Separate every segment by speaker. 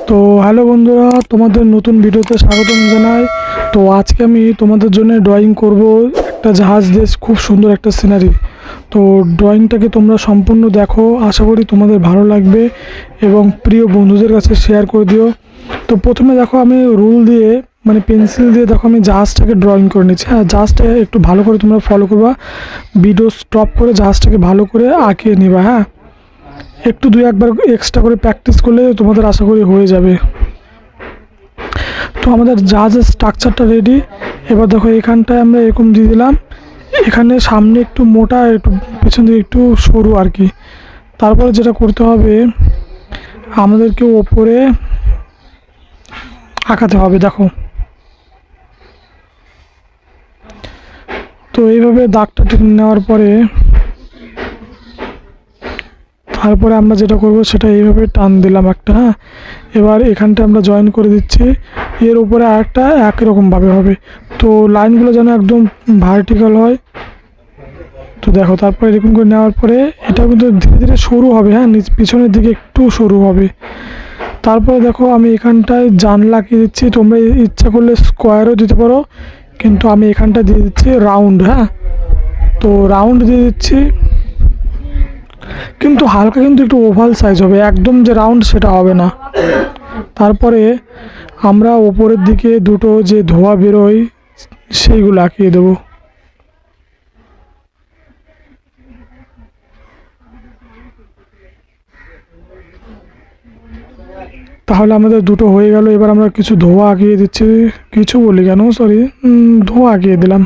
Speaker 1: তো হ্যালো বন্ধুরা, তোমাদের নতুন ভিডিওতে স্বাগতম জানাই। তো আজকে আমি তোমাদের জন্য ড্রয়িং করব একটা জাহাজ দেশ, খুব সুন্দর একটা সিনারি। তো ড্রয়িংটাকে তোমরা সম্পূর্ণ দেখো, আশা করি তোমাদের ভালো লাগবে এবং প্রিয় বন্ধুদের কাছে শেয়ার করে দিও। তো প্রথমে দেখো, আমি রুল দিয়ে মানে পেন্সিল দিয়ে দেখো আমি জাহাজটাকে ড্রয়িং করে নিচ্ছি। হ্যাঁ, জাহাজটা একটু ভালো করে তোমরা ফলো করবা, ভিডিও স্টপ করে জাহাজটাকে ভালো করে আঁকিয়ে নিবা। হ্যাঁ, একটু দুই একবার এক্সট্রা করে প্র্যাকটিস করলে তোমাদের আশা করি হয়ে যাবে। তো আমাদের জাহাজের স্ট্রাকচারটা রেডি। এবার দেখো, এখানটায় আমরা এরকম দিয়ে দিলাম, এখানে সামনে একটু মোটা, একটু পেছন দিকে একটু সরু আর কি। তারপরে যেটা করতে হবে, আমাদেরকে ওপরে আঁকাতে হবে। দেখো, তো এইভাবে দাগটা টেনে নেওয়ার পরে তারপরে আমরা যেটা করব সেটা এইভাবে টান দিলাম একটা। হ্যাঁ, এবার এখানটা আমরা জয়েন করে দিচ্ছি, এর উপরে আরেকটা একই রকমভাবে হবে। তো লাইনগুলো যেন একদম ভার্টিক্যাল হয়। তো দেখো, তারপরে এরকম করে নেওয়ার পরে এটা কিন্তু ধীরে ধীরে সরু হবে। হ্যাঁ, পিছনের দিকে একটু সরু হবে। তারপরে দেখো, আমি এখানটায় জানলা লাগিয়ে দিচ্ছি, তোমরা ইচ্ছা করলে স্কোয়ারও দিতে পারো, কিন্তু আমি এখানটা দিয়ে দিচ্ছি রাউন্ড। হ্যাঁ, তো রাউন্ড দিয়ে দিচ্ছি, কিন্তু হালকা কিন্তু একটু ওভাল সাইজ হবে, একদম যে রাউন্ড সেটা হবে না। তারপরে আমরা ওপরের দিকে দুটো যে ধোঁয়া বেরোয় সেইগুলো আঁকিয়ে দেবো। তাহলে আমাদের দুটো হয়ে গেল। এবার আমরা কিছু ধোঁয়া আঁকিয়ে দিচ্ছি, কিছু বলি কেন, সরি, ধোঁয়া আঁকিয়ে দিলাম।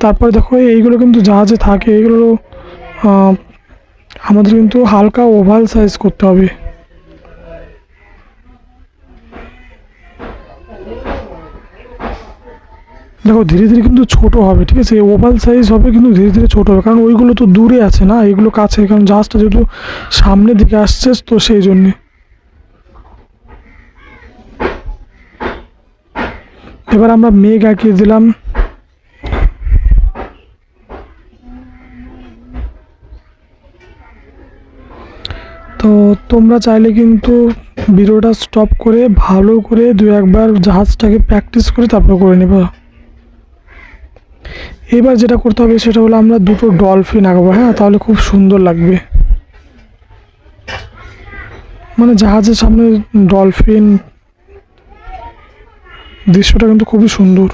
Speaker 1: তারপরে দেখো, এইগুলো কিন্তু জাহাজে থাকে, এগুলো আমাদের কিন্তু হালকা ওভাল সাইজ করতে হবে। দেখো, ধীরে ধীরে কিন্তু ছোট হবে, ঠিক আছে, ওভাল সাইজ হবে কিন্তু ধীরে ধীরে ছোট হবে, কারণ ওইগুলো তো দূরে আছে না, এগুলো কাছে, কারণ জাহাজটা যেহেতু সামনের দিকে আসছে তো সেই জন্যে। এবার আমরা মেঘ আঁকিয়ে দিলাম। তো তোমরা চাইলে কিন্তু ভিডিওটা স্টপ করে ভালো করে দু একবার জাহাজটাকে প্র্যাকটিস করে তারপর করে নেবা। এবার যেটা করতে হবে সেটা হলো, আমরা দুটো ডলফিন আঁকবো। হ্যাঁ, তাহলে খুব সুন্দর লাগবে, মানে জাহাজের সামনে ডলফিন দৃশ্যটা কিন্তু খুবই সুন্দর।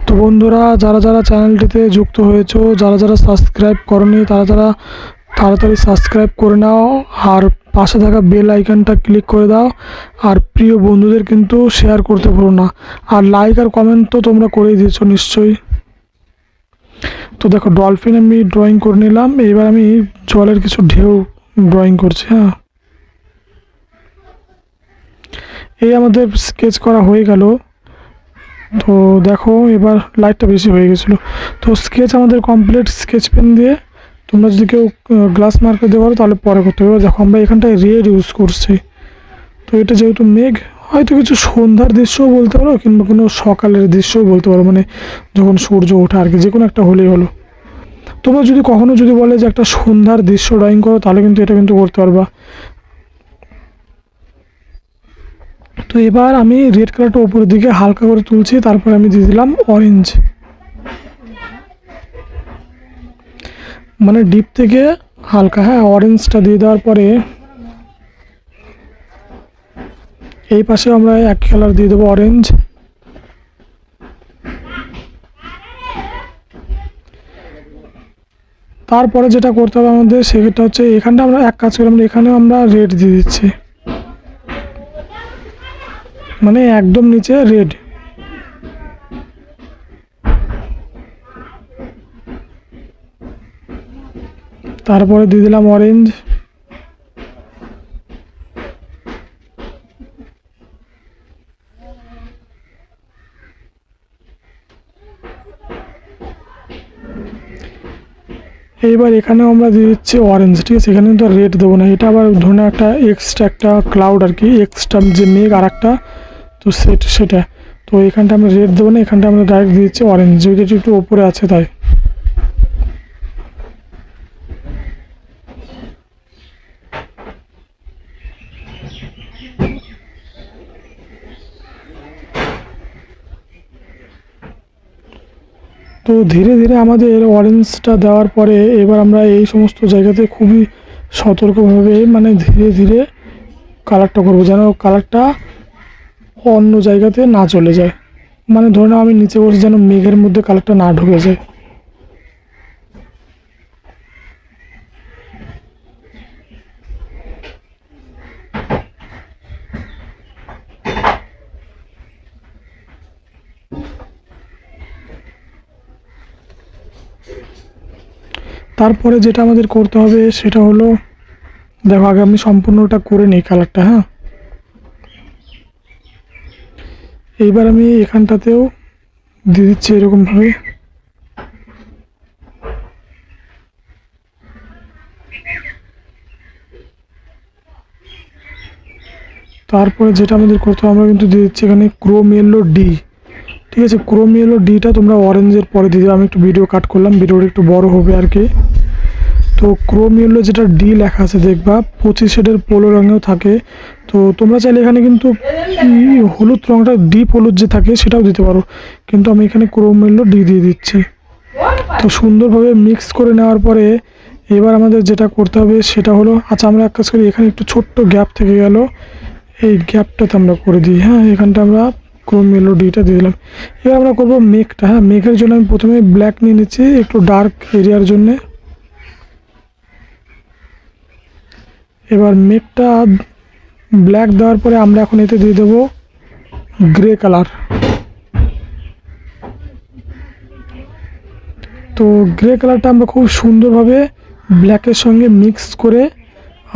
Speaker 1: তো বন্ধুরা, যারা যারা চ্যানেলটিতে যুক্ত হয়েছো, যারা যারা সাবস্ক্রাইব করনি, তারা তাড়াতাড়ি সাবস্ক্রাইব করে নাও, আর পাশে থাকা বেল আইকনটা ক্লিক করে দাও। আর প্রিয় বন্ধুদের কিন্তু শেয়ার করতে ভুলো না, আর লাইক আর কমেন্ট তো তোমরা করেই দিয়েছো নিশ্চয়ই। তো দেখো, ডলফিন আমি ড্রয়িং করে নিলাম। এবার আমি জলের কিছু ঢেউ ড্রয়িং করছি। হ্যাঁ, এই আমাদের স্কেচ করা হয়ে গেল। তো দেখো, এবার লাইটটা বেশি হয়ে গেছিলো। তো স্কেচ আমাদের কমপ্লিট। স্কেচ পেন দিয়ে তোমরা যদি কেউ গ্লাস মার্কার দিতে পারো তাহলে পরে করতে হবে। দেখো, আমরা এখানটায় রেড ইউজ করছি। তো এটা যেহেতু মেঘ, হয়তো কিছু সন্ধ্যার দৃশ্যও বলতে পারো, কিংবা কোনো সকালের দৃশ্যও বলতে পারো, মানে যখন সূর্য ওঠে আর কি, যে কোনো একটা হলেই হলো। তোমরা যদি কখনো যদি বলে যে একটা সন্ধ্যার দৃশ্য ড্রয়িং করো, তাহলে কিন্তু এটা কিন্তু করতে পারবা। তো এবার আমি রেড কালারটা উপরের দিকে হালকা করে তুলছি, তারপরে আমি দিয়ে দিলাম অরেঞ্জ, মানে ডিপ থেকে হালকা। হ্যাঁ, অরেঞ্জটা দিয়ে দেওয়ার পরে এই পাশে আমরা এক কালার দিয়ে দেবো অরেঞ্জ। তারপরে যেটা করতে হবে আমাদের সেটা হচ্ছে, এখানটা আমরা এক কাজ করে আমরা এখানেও আমরা রেড দিয়ে দিচ্ছি, মানে একদম নিচে রেড। তারপরে দিয়ে দিলাম অরেঞ্জ। এইবার এখানেও আমরা দিয়ে দিচ্ছি অরেঞ্জ, ঠিক আছে, এখানে কিন্তু রেড দেবো না, এটা আবার ধরুন একটা এক্সট্রা একটা ক্লাউড আর কি, এক্সট্রা যে মেঘ আর একটা, তো সেটা। তো এখানটা আমরা রেড দেবো না, এখানটা আমরা ডাইরেক্ট দিয়ে দিচ্ছি অরেঞ্জ, যেহেতু একটু ওপরে আছে তাই। তো ধীরে ধীরে আমাদের অরেঞ্জটা দেওয়ার পরে এবার আমরা এই সমস্ত জায়গাতে খুবই সতর্কভাবে মানে ধীরে ধীরে কালারটা করবো, যেন কালারটা অন্য জায়গাতে না চলে যায়। মানে ধরে নাও আমি নিচে বসে, যেন মেঘের মধ্যে কালারটা না ঢুকে যায়। তারপরে যেটা আমাদের করতে হবে সেটা হলো, দেখো আগে আমি সম্পূর্ণটা করে নিই কালারটা। হ্যাঁ, এইবার আমি এখানটাতেও দিয়ে দিচ্ছি এরকমভাবে। তারপরে যেটা আমাদের করতে হবে, আমরা কিন্তু দিয়ে দিচ্ছি এখানে ক্রোম ইয়েলো ডি। ঠিক আছে, ক্রোম ইয়েলো ডিটা তোমরা অরেঞ্জের পরে দিয়ে দেবে। আমি একটু ভিডিও কাট করলাম, ভিডিওটা একটু বড় হবে আর কি। তো ক্রোম ইয়েলো যেটা ডি লেখা আছে দেখবা 25 শেডের পোলো রঙেও থাকে। তো তোমরা চাইলে এখানে কিন্তু হলুদ রঙটা ডিপ হলুদ যে থাকে সেটাও দিতে পারো, কিন্তু আমি এখানে ক্রোম ইয়েলো ডি দিয়ে দিচ্ছি। তো সুন্দরভাবে মিক্স করে নেওয়ার পরে এবার আমাদের যেটা করতে হবে সেটা হলো, আচ্ছা আমরা এক কাজ করি, এখানে একটু ছোট্ট গ্যাপ থেকে গেল, এই গ্যাপটাতে আমরা করে দিই। হ্যাঁ, এখানটা আমরা ক্রোম ইয়েলো ডিটা দিয়ে দিলাম। এবার আমরা করবো মেঘটা। হ্যাঁ, মেঘের জন্য আমি প্রথমে ব্ল্যাক নিয়ে নিচ্ছি একটু ডার্ক এরিয়ার জন্যে। এবার মেঘটা ব্ল্যাক দেওয়ার পরে আমরা এখন এতে দিয়ে দেবো গ্রে কালার। তো গ্রে কালারটা আমরা খুব সুন্দরভাবে ব্ল্যাকের সঙ্গে মিক্স করে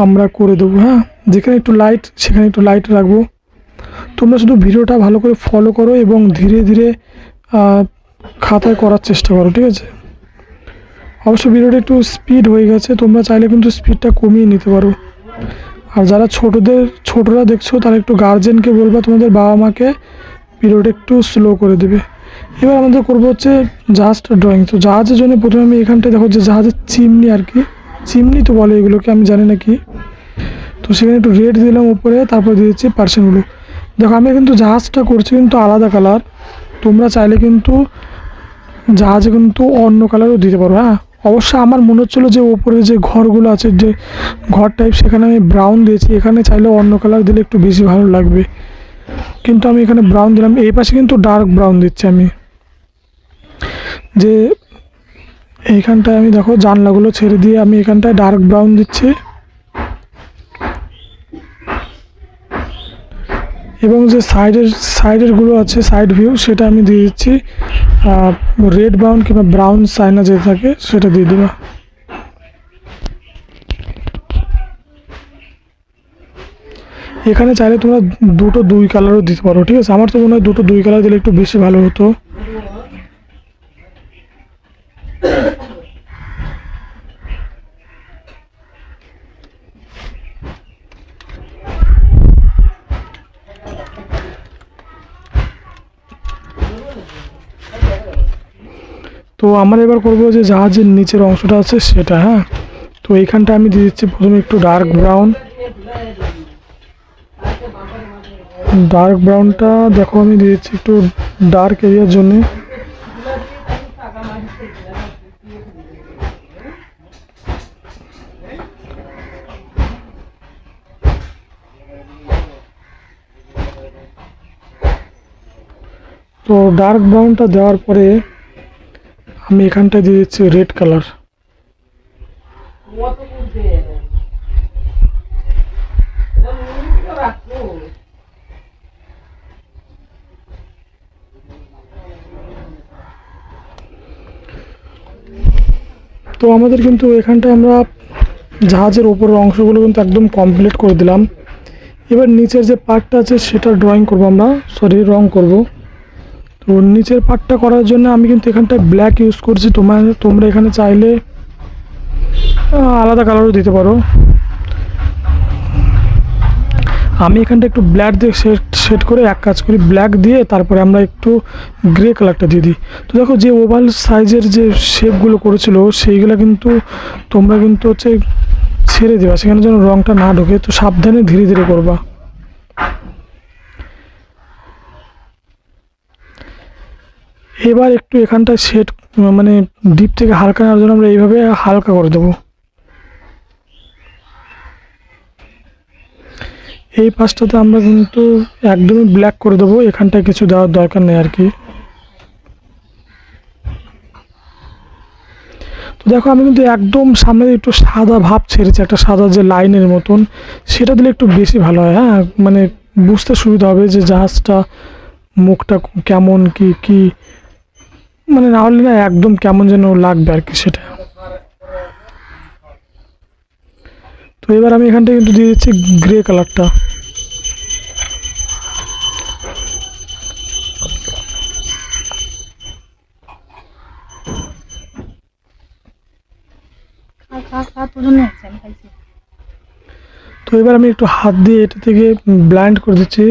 Speaker 1: আমরা করে দেবো। হ্যাঁ, যেখানে একটু লাইট সেখানে একটু লাইট রাখবো। তোমরা শুধু ভিডিওটা ভালো করে ফলো করো এবং ধীরে ধীরে খাতায় করার চেষ্টা করো, ঠিক আছে। অবশ্য ভিডিওটা একটু স্পিড হয়ে গেছে, তোমরা চাইলে কিন্তু স্পিডটা কমিয়ে নিতে পারো। আর যারা ছোটরা দেখছো তারা একটু গার্জেনকে বলবা তোমাদের বাবা মাকে ভিডিওটা একটু স্লো করে দেবে। এবার আমাদের করবো হচ্ছে জাহাজটা ড্রয়িং। তো জাহাজের জন্য প্রথমে আমি এখানটায় দেখো যে জাহাজের চিমনি আর কি, চিমনি তো বলে এগুলোকে, আমি জানি না কি। তো সেখানে একটু রেড দিলাম উপরে, তারপর দিয়ে দিচ্ছি পার্সেন্টগুলো। দেখো আমি কিন্তু জাহাজটা করছি কিন্তু আলাদা কালার, তোমরা চাইলে কিন্তু জাহাজে কিন্তু অন্য কালারও দিতে পারো। হ্যাঁ, অবশ্য আমার মনে হচ্ছিলো যে ওপরে যে ঘরগুলো আছে, যে ঘর টাইপ, সেখানে আমি ব্রাউন দিয়েছি। এখানে চাইলে অন্য কালার দিলে একটু বেশি ভালো লাগবে, কিন্তু আমি এখানে ব্রাউন দিলাম। এই পাশে কিন্তু ডার্ক ব্রাউন দিচ্ছি আমি, যে এইখানটায় আমি দেখো জানলাগুলো ছেড়ে দিয়ে আমি এখানটায় ডার্ক ব্রাউন দিচ্ছি। এবং যে সাইডেরগুলো আছে, সাইড ভিউ, সেটা আমি দিয়ে দিচ্ছি রেড ব্রাউন কিংবা ব্রাউন সাইনা যে থাকে সেটা দিয়ে দেবো। এখানে চাইলে তোমরা দুই কালারও দিতে পারো, ঠিক আছে। আমার তো মনে হয় দুই কালার দিলে একটু বেশি ভালো হতো। তো আমরা এবার করবো যে জাহাজের নিচের অংশটা আছে সেটা। হ্যাঁ, তো এইখানটা আমি দিয়ে দিচ্ছি প্রথমে একটু ডার্ক ব্রাউনটা দেখো আমি দিয়ে দিচ্ছি একটু ডার্ক এরিয়ার জন্যে। তো ডার্ক ব্রাউনটা দেওয়ার পরে আমি এখানটায় দিয়ে দিচ্ছি রেড কালার। তো আমাদের কিন্তু এখানটায় আমরা জাহাজের ওপরের অংশগুলো কিন্তু একদম কমপ্লিট করে দিলাম। এবার নিচের যে পার্টটা আছে সেটা ড্রয়িং করবো আমরা, রং করব। তো নিচের পার্টটা করার জন্য আমি কিন্তু এখানটায় ব্ল্যাক ইউজ করছি। তোমরা এখানে চাইলে আলাদা কালারও দিতে পারো। আমি এখানটা একটু ব্ল্যাক দিয়ে সেট করে এক কাজ করি, ব্ল্যাক দিয়ে তারপরে আমরা একটু গ্রে কালারটা দিয়ে দিই। তো দেখো যে ওভাল সাইজের যে শেপগুলো করেছিল সেইগুলো কিন্তু তোমরা কিন্তু হচ্ছে ছেড়ে দেবা, সেখানে যেন রঙটা না ঢোকে। তো সাবধানে ধীরে ধীরে করবা। এবার একটু এখানটায় মানে ডিপ থেকে হালকা নেওয়ার জন্য আমরা এইভাবে হালকা করে দেবো। এই পাশটাতে আমরা কিন্তু একদমই ব্ল্যাক করে দেবো, এখানটায় কিছু দেওয়ার দরকার নেই আর কি। তো দেখো আমি কিন্তু একদম সামনে একটু সাদা ভাব ছেড়েছি, একটা সাদা যে লাইনের মতন, সেটা দিলে একটু বেশি ভালো হয়। হ্যাঁ, মানে বুঝতে সুবিধা হবে যে জাহাজটা মুখটা কেমন কি কি, মানে না হলে না একদম কেমন যেন লাগবে আর কি সেটা। তো এবার আমি এখানটা কিন্তু দিয়ে দিচ্ছি গ্রে কালারটা। তো এবার আমি একটু হাত দিয়ে এটা থেকে ব্লেন্ড করে দিচ্ছি।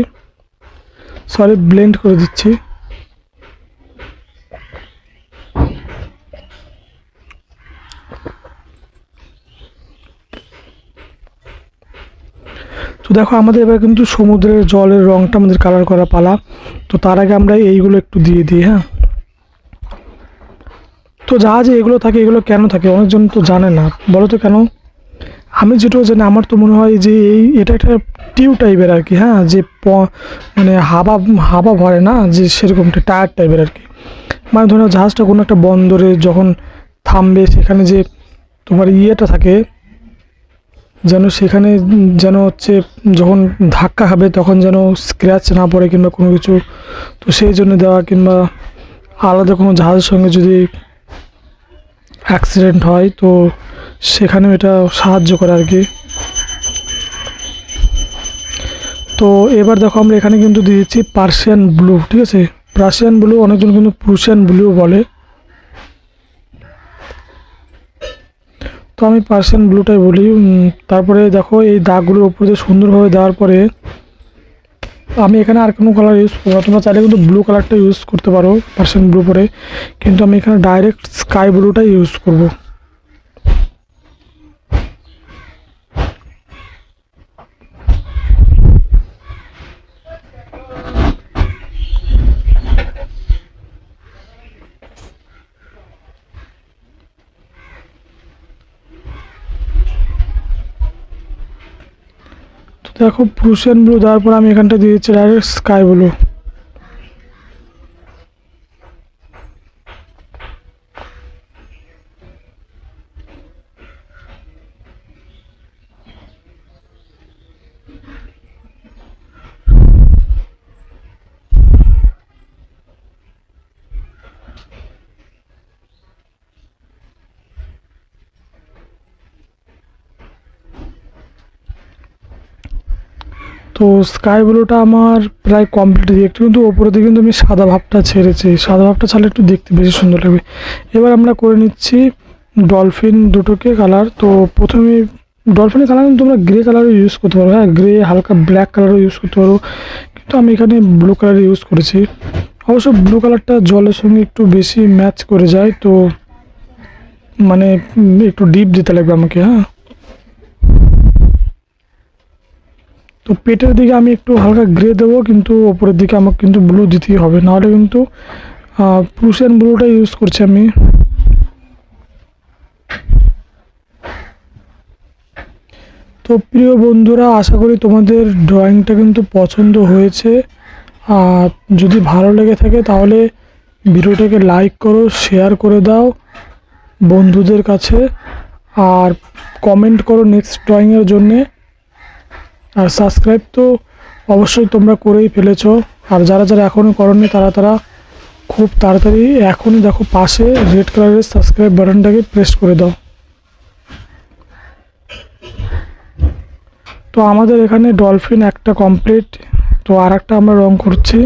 Speaker 1: তো দেখো আমাদের এবার কিন্তু সমুদ্রের জলের রঙটা আমাদের কালার করা পালা। তো তার আগে আমরা এইগুলো একটু দিয়ে দিই। হ্যাঁ, তো জাহাজে এগুলো থাকে, এগুলো কেন থাকে অনেকজন তো জানে না, বলো তো কেন? আমি যেটুকু জানি, আমার তো মনে হয় যে এটা একটা টিউব টাইপের আর কি। হ্যাঁ, যে মানে হাওয়া হাওয়া ভরে না, যে সেরকমটা টায়ার টাইপের আর কি। মানে ধরো জাহাজটা কোনো একটা বন্দরে যখন থামবে, সেখানে যে তোমার ইয়েটা থাকে, যেন সেখানে যেন হচ্ছে যখন ধাক্কা খাবে তখন যেন স্ক্র্যাচ না পড়ে কিংবা কোনো কিছু। তো সেই জন্য দেওয়া, কিংবা আলাদা কোনো জাহাজের সঙ্গে যদি অ্যাক্সিডেন্ট হয় তো সেখানেও এটা সাহায্য করে আর কি। তো এবার দেখো আমরা এখানে কিন্তু দিয়ে দিচ্ছি পার্সিয়ান ব্লু। ঠিক আছে, পার্সিয়ান ব্লু, অনেকজন কিন্তু প্রুশিয়ান ব্লু বলে। তো আমি পার্সিয়ান ব্লুটাই বলি। তারপরে দেখো এই দাগগুলোর উপর দিয়ে সুন্দরভাবে দেওয়ার পরে আমি এখানে আর কোনো কালার ইউজ করবো না। তোমরা চাইলে কিন্তু ব্লু কালারটা ইউজ করতে পারো পার্সিয়ান ব্লু পরে, কিন্তু আমি এখানে ডাইরেক্ট স্কাই ব্লুটাই ইউজ করব। তো দেখো প্রুশিয়ান ব্লু দেওয়ার পর আমি এখানটা দিয়ে দিচ্ছি ডাইরেক্ট স্কাই ব্লু। তো স্কাই ব্লুটা আমার প্রায় কমপ্লিট, দিয়ে একটু কিন্তু ওপরে দিকে কিন্তু আমি সাদা ভাবটা ছেড়েছি, সাদা ভাবটা ছাড়লে একটু দেখতে বেশি সুন্দর লাগবে। এবার আমরা করে নিচ্ছি ডলফিন দুটোকে কালার। তো প্রথমে ডলফিনের কালার কিন্তু তোমরা গ্রে কালারও ইউজ করতে পারো। হ্যাঁ, গ্রে হালকা ব্ল্যাক কালারও ইউজ করতে পারো, কিন্তু আমি এখানে ব্লু কালার ইউজ করেছি। অবশ্য ব্লু কালারটা জলের সঙ্গে একটু বেশি ম্যাচ করে যায়, তো মানে একটু ডিপ দিতে লাগবে আমাকে। হ্যাঁ, তো পেটের দিকে আমি একটু হালকা গ্রে দেবো, কিন্তু ওপরের দিকে আমাকে কিন্তু ব্লু দিতেই হবে, নাহলে কিন্তু প্রুশিয়ান ব্লুটা ইউজ করছি আমি। তো প্রিয় বন্ধুরা, আশা করি তোমাদের ড্রয়িংটা কিন্তু পছন্দ হয়েছে। আর যদি ভালো লেগে থাকে তাহলে ভিডিওটাকে লাইক করো, শেয়ার করে দাও বন্ধুদের কাছে, আর কমেন্ট করো নেক্সট ড্রয়িংয়ের জন্যে। আর সাবস্ক্রাইব তো অবশ্যই তোমরা করেই ফেলেছো, আর যারা যারা এখনও করোনি তারা তারা খুব তাড়াতাড়ি এখনই দেখো পাশে রেড কালারের সাবস্ক্রাইব বাটনটাকে প্রেস করে দাও। তো আমাদের এখানে ডলফিন একটা কমপ্লিট। তো আর একটা আমরা রং করছি,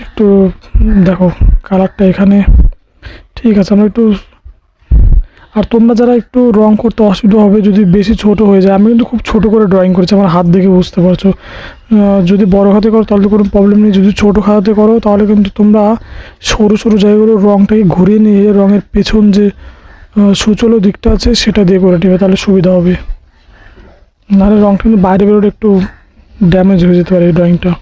Speaker 1: একটু দেখো কালারটা এখানে ঠিক আছে। আমরা একটু, আর তোমরা যারা একটু রং করতে অসুবিধা হবে যদি বেশি ছোট হয়ে যায়, আমি কিন্তু খুব ছোট করে ড্রয়িং করেছি, আমার হাত দেখে বুঝতে পারছো। যদি বড় হাতে করো তাহলে তো কোনো প্রবলেম নেই, যদি ছোটো হাতে করো তাহলে কিন্তু তোমরা সরু সরু জায়গাগুলো রংটাকে ঘুরিয়ে নিয়ে রঙের পেছন যে সুচলো দিকটা আছে সেটা দিয়ে করে নেবে, তাহলে সুবিধা হবে। নাহলে রংটা কিন্তু বাইরে বেরোলে একটু ড্যামেজ হয়ে যেতে পারে এই ড্রয়িংটা।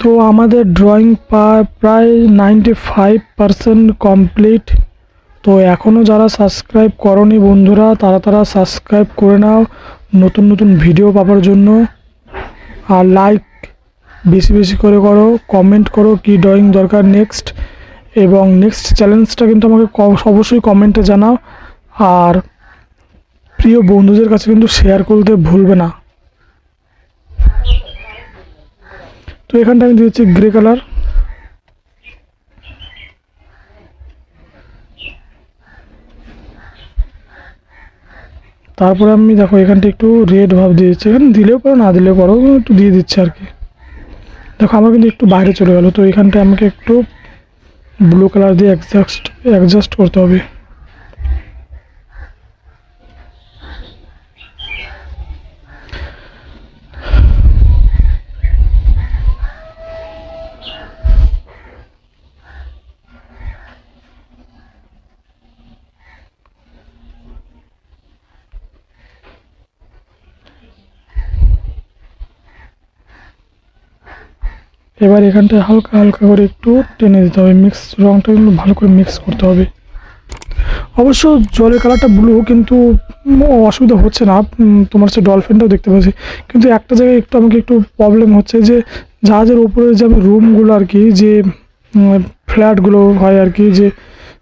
Speaker 1: তো আমাদের ড্রয়িং প্রায় 95% কমপ্লিট। তো এখনও যারা সাবস্ক্রাইব করনি বন্ধুরা, তারা সাবস্ক্রাইব করে নাও নতুন নতুন ভিডিও পাওয়ার জন্য। আর লাইক বেশি বেশি করে করো, কমেন্ট করো কি ড্রয়িং দরকার নেক্সট, এবং নেক্সট চ্যালেঞ্জটা কিন্তু আমাকে অবশ্যই কমেন্টে জানাও। আর প্রিয় বন্ধুদের কাছে কিন্তু শেয়ার করতে ভুলবে না। তো এখানটা আমি দিয়েছি গ্রে কালার। তারপরে আমি দেখো এখানটা একটু রেড ভাব দিয়েছি, এখানে দিলেও পারো না দিলেও পারো, একটু দিয়ে দিচ্ছে আর কি। দেখো আমার কিন্তু একটু বাইরে চলে গেল, তো এখানটায় আমাকে একটু ব্লু কালার দিয়ে অ্যাডজাস্ট করতে হবে। এবার এখানটায় হালকা হালকা করে একটু টেনে দিতে হবে, রঙটা কিন্তু ভালো করে মিক্স করতে হবে। অবশ্য জলের কালারটা ব্লু, কিন্তু অসুবিধা হচ্ছে না। তোমার হচ্ছে ডলফিনটাও দেখতে পাচ্ছি, কিন্তু একটা জায়গায় একটু আমাকে একটু প্রবলেম হচ্ছে যে জাহাজের উপরে যে আমি রুমগুলো আর কি, যে ফ্ল্যাটগুলো হয় আর কি, যে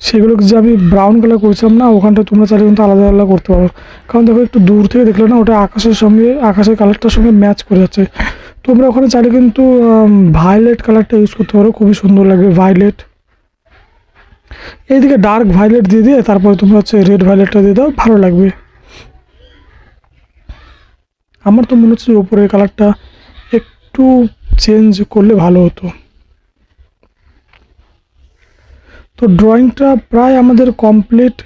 Speaker 1: সেগুলো যে আমি ব্রাউন কালার করছিলাম না, ওখানটা তোমরা চাইলে কিন্তু আলাদা আলাদা করতে পারো। কারণ দেখো একটু দূর থেকে দেখলে না, ওটা আকাশের কালারটার সঙ্গে ম্যাচ করে যাচ্ছে। তোমরা ওখানে চাইলে কিন্তু ভায়োলেট কালারটা ইউজ করতে পারো, খুবই সুন্দর লাগবে ভায়োলেট। এইদিকে ডার্ক ভায়োলেট দিয়ে তারপরে তোমরা হচ্ছে রেড ভায়োলেটটা দিয়ে দাও, ভালো লাগবে। আমার তো মনে হচ্ছে উপরের কালারটা একটু চেঞ্জ করলে ভালো হতো। তো ড্রয়িংটা প্রায় আমাদের কমপ্লিট।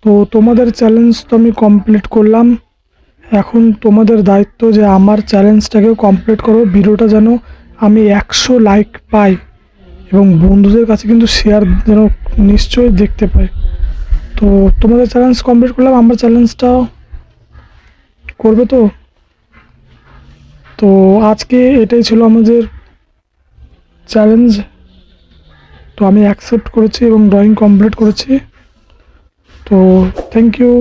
Speaker 1: তো তোমাদের চ্যালেঞ্জ তো আমি কমপ্লিট করলাম, এখন তোমাদের দায়িত্ব যে আমার চ্যালেঞ্জটাকেও কমপ্লিট করো। ভিডিওটা যেন আমি 100 লাইক পাই, এবং বন্ধুদের কাছে কিন্তু শেয়ার যেন নিশ্চয়ই দেখতে পাই। তো তোমাদের চ্যালেঞ্জ কমপ্লিট করলাম, আমার চ্যালেঞ্জটাও করবে তো। তো আজকে এটাই ছিল আমাদের চ্যালেঞ্জ। তো আমি অ্যাকসেপ্ট করেছি এবং ড্রয়িং কমপ্লিট করেছি। তো থ্যাংক ইউ।